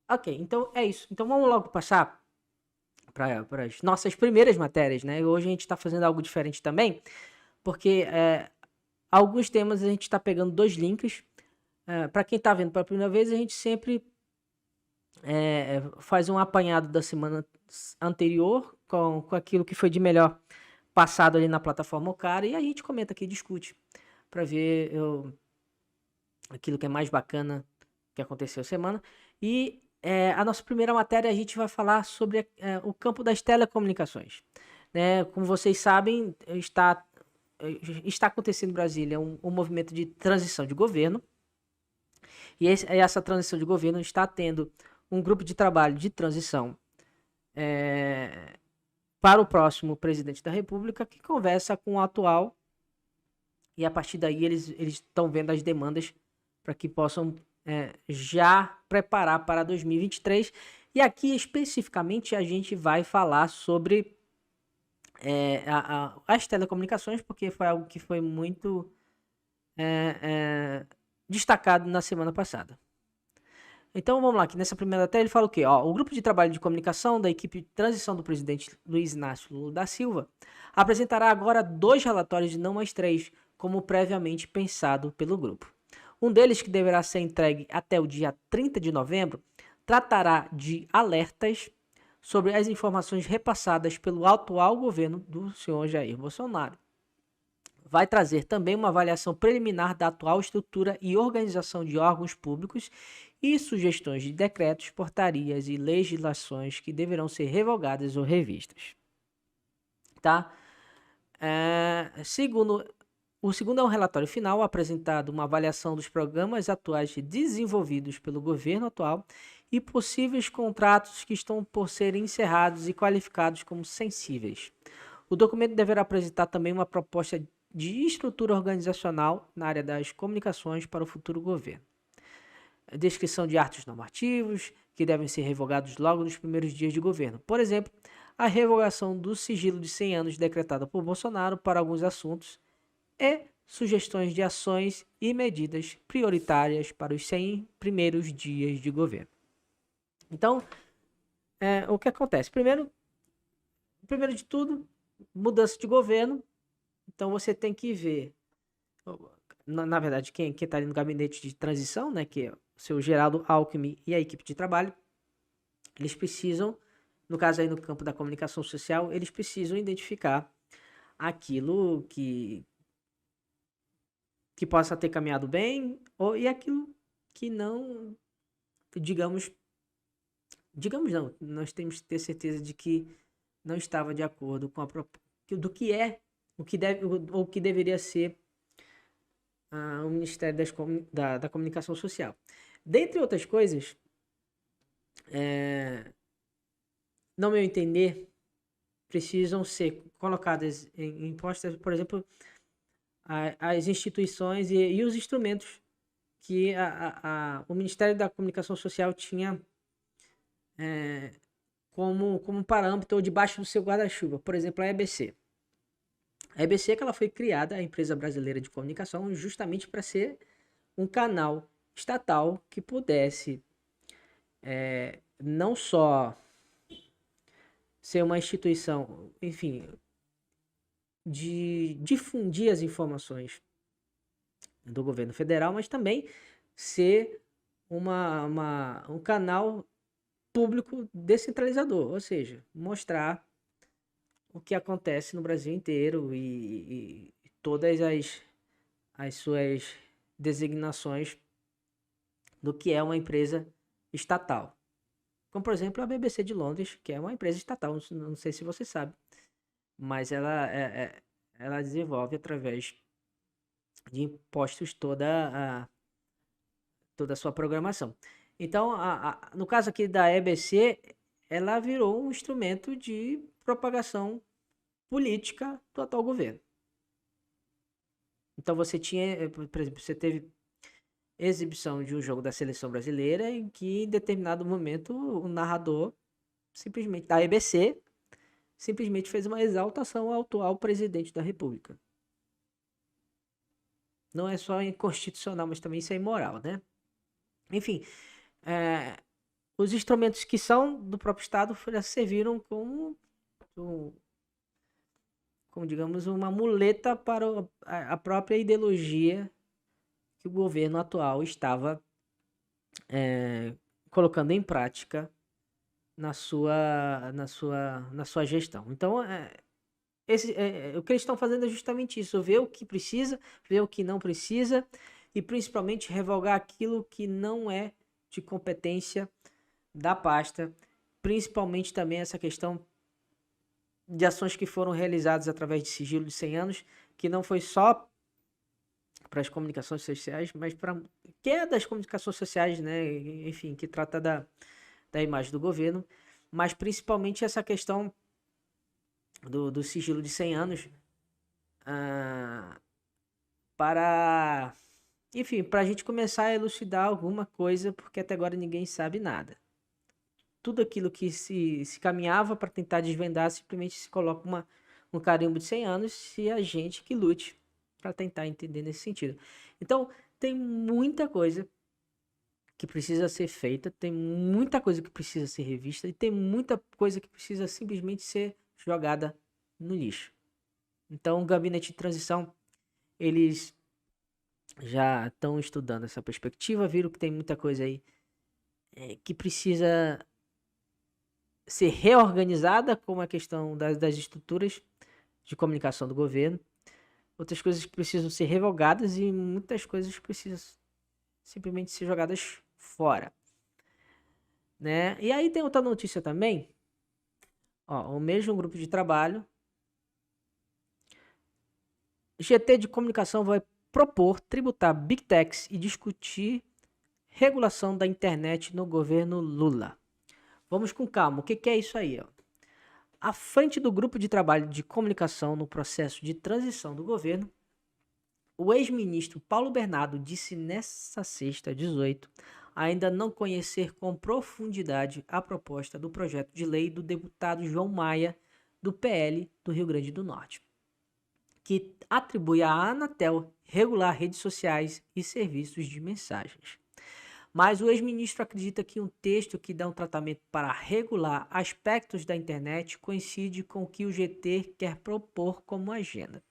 Ok, então é isso. Então vamos logo passar para as nossas primeiras matérias, né? Hoje a gente está fazendo algo diferente também, porque alguns temas a gente está pegando dois links. Para quem está vendo pela primeira vez, a gente sempre faz um apanhado da semana anterior com aquilo que foi de melhor passado ali na plataforma Ocara e a gente comenta aqui, discute, para ver aquilo que é mais bacana que aconteceu semana. E a nossa primeira matéria a gente vai falar sobre o campo das telecomunicações. Né? Como vocês sabem, está acontecendo em Brasília um movimento de transição de governo. E essa transição de governo está tendo um grupo de trabalho de transição para o próximo presidente da República que conversa com o atual e a partir daí eles estão vendo as demandas para que possam já preparar para 2023. E aqui especificamente a gente vai falar sobre as telecomunicações, porque foi algo que foi muito destacado na semana passada. Então vamos lá, que nessa primeira tela ele fala o quê? Ó, o grupo de trabalho de comunicação da equipe de transição do presidente Luiz Inácio Lula da Silva apresentará agora 2 relatórios e não mais 3, como previamente pensado pelo grupo. Um deles, que deverá ser entregue até o dia 30 de novembro, tratará de alertas sobre as informações repassadas pelo atual governo do senhor Jair Bolsonaro. Vai trazer também uma avaliação preliminar da atual estrutura e organização de órgãos públicos e sugestões de decretos, portarias e legislações que deverão ser revogadas ou revistas. Tá? O segundo é um relatório final apresentado uma avaliação dos programas atuais desenvolvidos pelo governo atual e possíveis contratos que estão por serem encerrados e qualificados como sensíveis. O documento deverá apresentar também uma proposta de estrutura organizacional na área das comunicações para o futuro governo. A descrição de atos normativos que devem ser revogados logo nos primeiros dias de governo. Por exemplo, a revogação do sigilo de 100 anos decretada por Bolsonaro para alguns assuntos e sugestões de ações e medidas prioritárias para os 100 primeiros dias de governo. Então, o que acontece? Primeiro de tudo, mudança de governo. Então você tem que ver, na verdade, quem está ali no gabinete de transição, né, que é o seu Geraldo Alckmin e a equipe de trabalho, eles precisam, no caso aí no campo da comunicação social, eles precisam identificar aquilo que possa ter caminhado bem e aquilo que não, digamos não, nós temos que ter certeza de que não estava de acordo com do que é, o que deve, ou o que deveria ser o Ministério da Comunicação Social. Dentre outras coisas, no meu entender, precisam ser colocadas em postas, por exemplo, as instituições e os instrumentos que o Ministério da Comunicação Social tinha como parâmetro ou debaixo do seu guarda-chuva. Por exemplo, a EBC. A EBC que ela foi criada, a Empresa Brasileira de Comunicação, justamente para ser um canal estatal que pudesse não só ser uma instituição, enfim, de difundir as informações do governo federal, mas também ser um canal público descentralizador, ou seja, mostrar o que acontece no Brasil inteiro e todas as suas designações do que é uma empresa estatal. Como, por exemplo, a BBC de Londres, que é uma empresa estatal, não sei se você sabe, mas ela desenvolve através de impostos toda a sua programação. Então, no caso aqui da EBC, ela virou um instrumento de propagação política do atual governo. Então você tinha, por exemplo, você teve exibição de um jogo da seleção brasileira em que em determinado momento o narrador simplesmente da EBC simplesmente fez uma exaltação ao atual presidente da República. Não é só inconstitucional, mas também isso é imoral, né? Enfim, os instrumentos que são do próprio Estado já serviram como digamos, uma muleta para a própria ideologia que o governo atual estava colocando em prática na sua gestão. Então, o que eles estão fazendo é justamente isso: ver o que precisa, ver o que não precisa e principalmente revogar aquilo que não é de competência da pasta, principalmente também essa questão de ações que foram realizadas através de sigilo de 100 anos, que não foi só para as comunicações sociais, mas para que é das comunicações sociais, né? Enfim, que trata da imagem do governo, mas principalmente essa questão do sigilo de 100 anos para, enfim, para a gente começar a elucidar alguma coisa, porque até agora ninguém sabe nada. Tudo aquilo que se caminhava para tentar desvendar, simplesmente se coloca um carimbo de 100 anos e a gente que lute para tentar entender nesse sentido. Então, tem muita coisa que precisa ser feita, tem muita coisa que precisa ser revista e tem muita coisa que precisa simplesmente ser jogada no lixo. Então, o gabinete de transição, eles já estão estudando essa perspectiva, viram que tem muita coisa aí que precisa ser reorganizada, como a questão das estruturas de comunicação do governo, outras coisas que precisam ser revogadas e muitas coisas que precisam simplesmente ser jogadas fora, né? E aí tem outra notícia também, ó, o mesmo grupo de trabalho, GT de comunicação vai propor tributar Big Techs e discutir regulação da internet no governo Lula. Vamos com calma, o que é isso aí, ó? À frente do grupo de trabalho de comunicação no processo de transição do governo, o ex-ministro Paulo Bernardo disse nesta sexta, 18, ainda não conhecer com profundidade a proposta do projeto de lei do deputado João Maia, do PL do Rio Grande do Norte, que atribui à Anatel regular redes sociais e serviços de mensagens. Mas o ex-ministro acredita que um texto que dá um tratamento para regular aspectos da internet coincide com o que o GT quer propor como agenda.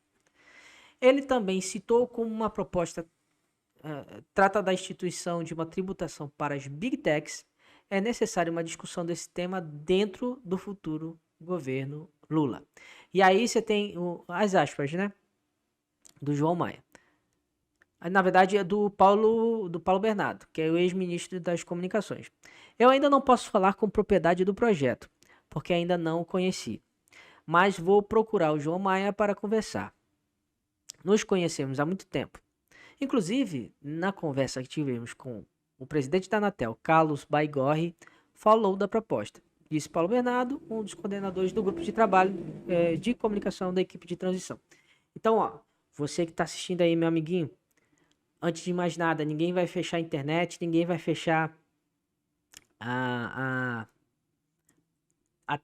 Ele também citou como uma proposta trata da instituição de uma tributação para as Big Techs. É necessária uma discussão desse tema dentro do futuro governo Lula. E aí você tem as aspas, né, do João Maia. Na verdade, é do Paulo Bernardo, que é o ex-ministro das Comunicações. Eu ainda não posso falar com propriedade do projeto, porque ainda não o conheci, mas vou procurar o João Maia para conversar. Nos conhecemos há muito tempo. Inclusive, na conversa que tivemos com o presidente da Anatel, Carlos Baigorre, falou da proposta. Disse Paulo Bernardo, um dos coordenadores do grupo de trabalho de comunicação da equipe de transição. Então, ó, você que está assistindo aí, meu amiguinho, antes de mais nada, ninguém vai fechar a internet, ninguém vai fechar a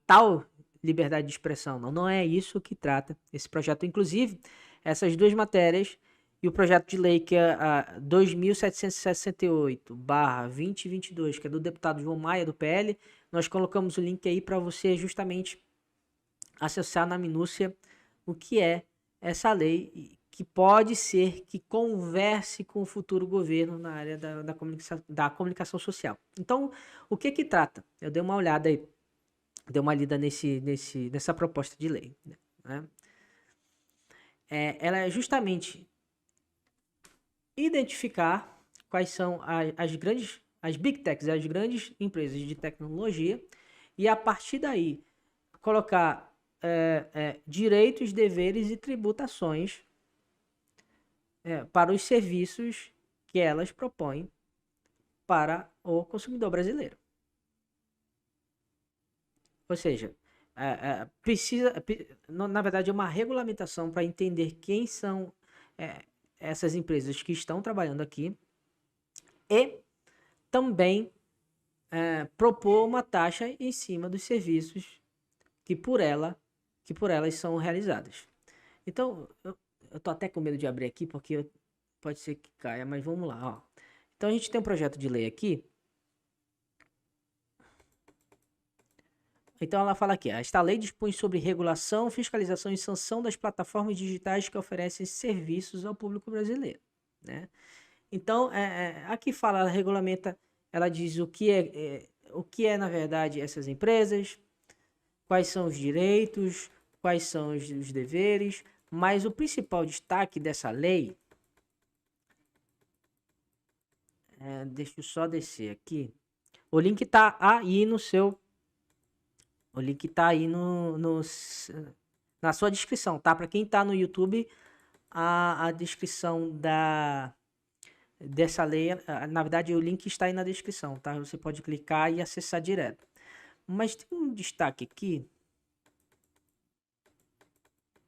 tal liberdade de expressão. Não é isso que trata esse projeto. Inclusive, essas duas matérias e o projeto de lei que é a 2768/2022, que é do deputado João Maia, do PL, nós colocamos o link aí para você justamente acessar na minúcia o que é essa lei, que pode ser que converse com o futuro governo na área da comunicação social. Então, o que trata? Eu dei uma olhada aí, dei uma lida nessa proposta de lei, né? Ela é justamente identificar quais são as Big Techs, as grandes empresas de tecnologia, e a partir daí colocar direitos, deveres e tributações para os serviços que elas propõem para o consumidor brasileiro. Ou seja, na verdade, é uma regulamentação para entender quem são essas empresas que estão trabalhando aqui e também propor uma taxa em cima dos serviços que por elas são realizadas. Então, eu tô até com medo de abrir aqui porque pode ser que caia, mas vamos lá, ó. Então a gente tem um projeto de lei aqui Então ela fala aqui, esta lei dispõe sobre regulação, fiscalização e sanção das plataformas digitais que oferecem serviços ao público brasileiro, né? Então, aqui fala, ela regulamenta, ela diz o que é, na verdade, essas empresas, quais são os direitos, quais são os deveres, mas o principal destaque dessa lei, deixa eu só descer aqui, o link tá aí no seu, o link tá aí na sua descrição, tá? Para quem tá no YouTube, a descrição dessa lei, na verdade o link está aí na descrição, tá? Você pode clicar e acessar direto. Mas tem um destaque aqui.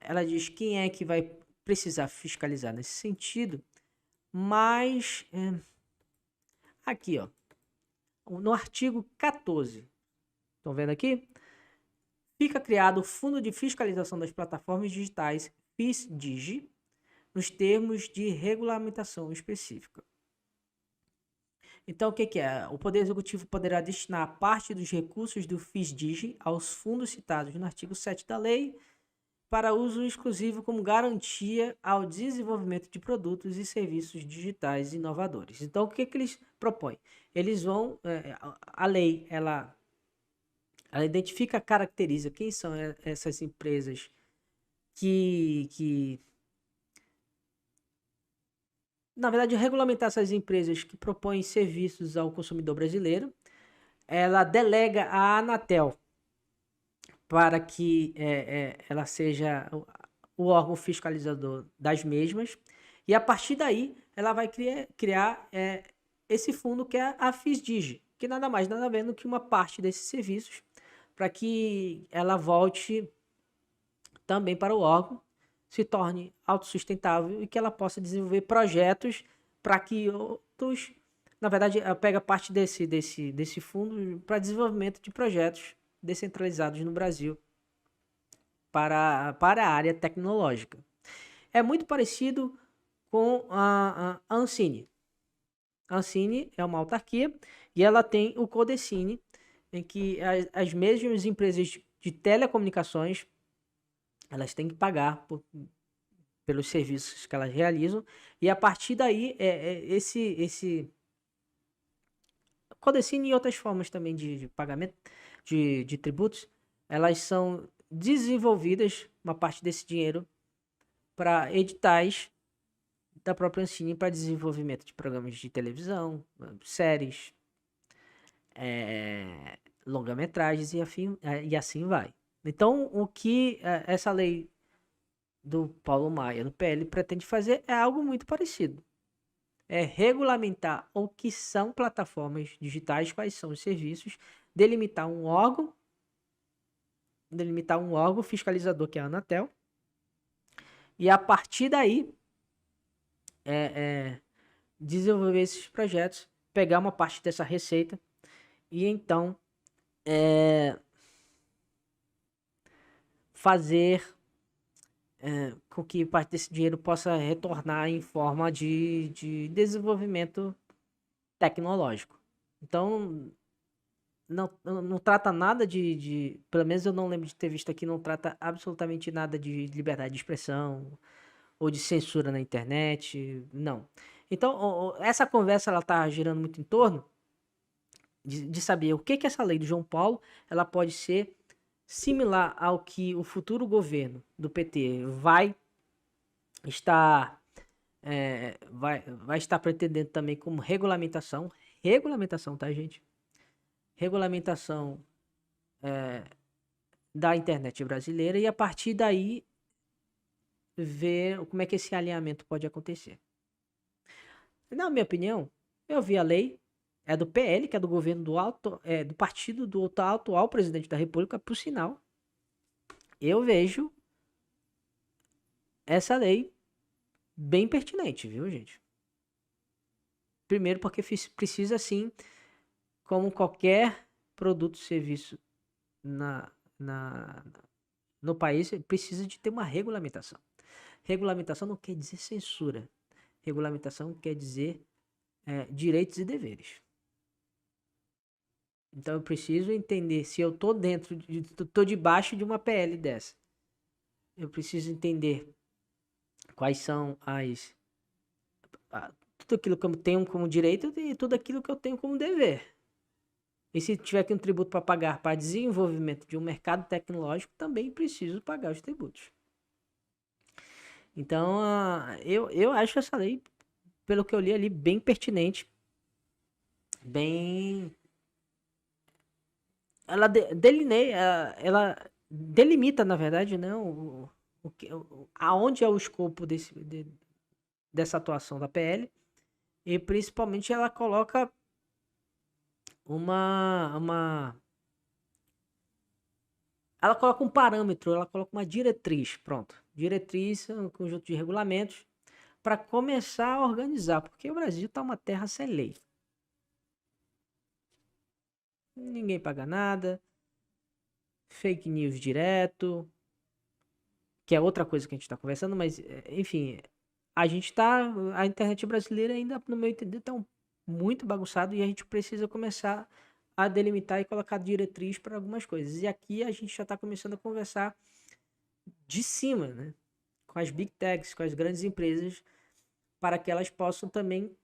Ela diz quem é que vai precisar fiscalizar nesse sentido, mas aqui, ó, no artigo 14, estão vendo aqui? Fica criado o Fundo de Fiscalização das Plataformas Digitais, FISDIG, nos termos de regulamentação específica. Então, o que é? O Poder Executivo poderá destinar parte dos recursos do FISDIG aos fundos citados no artigo 7 da lei para uso exclusivo como garantia ao desenvolvimento de produtos e serviços digitais inovadores. Então, o que eles propõem? Eles vão, a lei, ela identifica, caracteriza quem são essas empresas que na verdade, regulamentar essas empresas que propõem serviços ao consumidor brasileiro. Ela delega à Anatel para que ela seja o órgão fiscalizador das mesmas. E a partir daí, ela vai criar esse fundo que é a FISDIG, que nada mais, nada menos que uma parte desses serviços, para que ela volte também para o órgão, se torne autossustentável e que ela possa desenvolver projetos para que outros, na verdade, ela pega parte desse fundo para desenvolvimento de projetos descentralizados no Brasil para a área tecnológica. É muito parecido com a Ancine. A Ancine é uma autarquia e ela tem o Codecine, em que as mesmas empresas de telecomunicações elas têm que pagar pelos serviços que elas realizam, e a partir daí esse Codecine e outras formas também de pagamento de tributos, elas são desenvolvidas, uma parte desse dinheiro, para editais da própria Ancine para desenvolvimento de programas de televisão, séries, longa-metragens e assim vai. Então, o que essa lei do Paulo Maia, do PL, pretende fazer é algo muito parecido. É regulamentar o que são plataformas digitais, quais são os serviços, delimitar um órgão fiscalizador, que é a Anatel, e a partir daí desenvolver esses projetos, pegar uma parte dessa receita e então fazer com que parte desse dinheiro possa retornar em forma de desenvolvimento tecnológico. Então, não trata nada pelo menos eu não lembro de ter visto aqui, não trata absolutamente nada de liberdade de expressão ou de censura na internet, não. Então, essa conversa ela tá girando muito em torno de saber o que essa lei do João Paulo ela pode ser similar ao que o futuro governo do PT vai estar vai estar pretendendo também como regulamentação, tá, gente? Regulamentação da internet brasileira e a partir daí ver como é que esse alinhamento pode acontecer. Na minha opinião, eu vi a lei, é do PL, que é do governo do partido do atual presidente da República, por sinal. Eu vejo essa lei bem pertinente, viu, gente? Primeiro porque precisa, sim, como qualquer produto e serviço no país, precisa de ter uma regulamentação. Regulamentação não quer dizer censura. Regulamentação quer dizer direitos e deveres. Então eu preciso entender se eu tô debaixo de uma PL dessa. Eu preciso entender quais são tudo aquilo que eu tenho como direito e tudo aquilo que eu tenho como dever. E se tiver aqui um tributo para pagar para desenvolvimento de um mercado tecnológico, também preciso pagar os tributos. Então, eu acho essa lei, pelo que eu li ali, bem pertinente, bem. Ela delimita, na verdade, né, aonde é o escopo dessa atuação da PL, e principalmente ela coloca ela coloca um parâmetro, ela coloca uma diretriz, pronto. Diretriz, um conjunto de regulamentos para começar a organizar, porque o Brasil está uma terra sem lei. Ninguém paga nada, fake news direto, que é outra coisa que a gente está conversando, mas enfim, a internet brasileira ainda, no meu entender, está muito bagunçado e a gente precisa começar a delimitar e colocar diretriz para algumas coisas. E aqui a gente já está começando a conversar de cima, né? Com as big techs, com as grandes empresas, para que elas possam também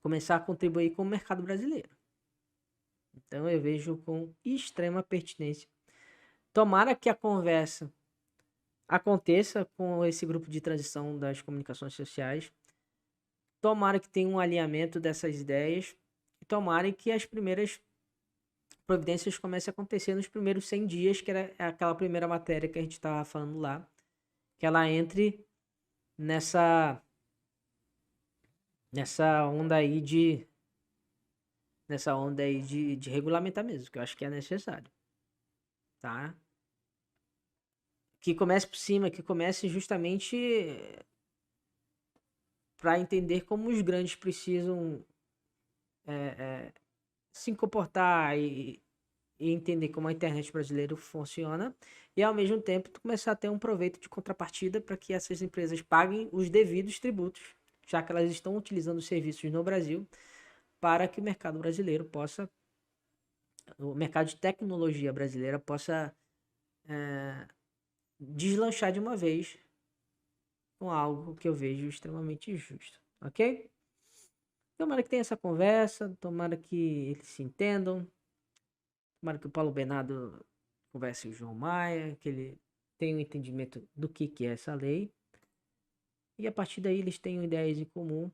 começar a contribuir com o mercado brasileiro. Então eu vejo com extrema pertinência. Tomara que a conversa aconteça com esse grupo de transição das comunicações sociais. Tomara que tenha um alinhamento dessas ideias. E tomara que as primeiras providências comecem a acontecer nos primeiros 100 dias, que era aquela primeira matéria que a gente estava falando lá. Que ela entre nessa onda aí de regulamentar mesmo, que eu acho que é necessário, tá? Que comece por cima, que comece justamente para entender como os grandes precisam se comportar e entender como a internet brasileira funciona e ao mesmo tempo começar a ter um proveito de contrapartida para que essas empresas paguem os devidos tributos, já que elas estão utilizando os serviços no Brasil, para que o mercado brasileiro possa, o mercado de tecnologia brasileira possa deslanchar de uma vez com algo que eu vejo extremamente justo, ok? Tomara que tenha essa conversa, tomara que eles se entendam, tomara que o Paulo Bernardo converse com o João Maia, que ele tenha um entendimento do que é essa lei, e a partir daí eles tenham ideias em comum,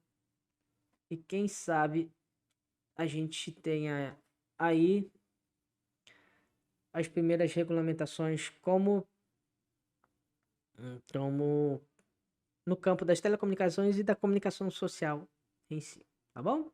e quem sabe a gente tenha aí as primeiras regulamentações como no campo das telecomunicações e da comunicação social em si, tá bom?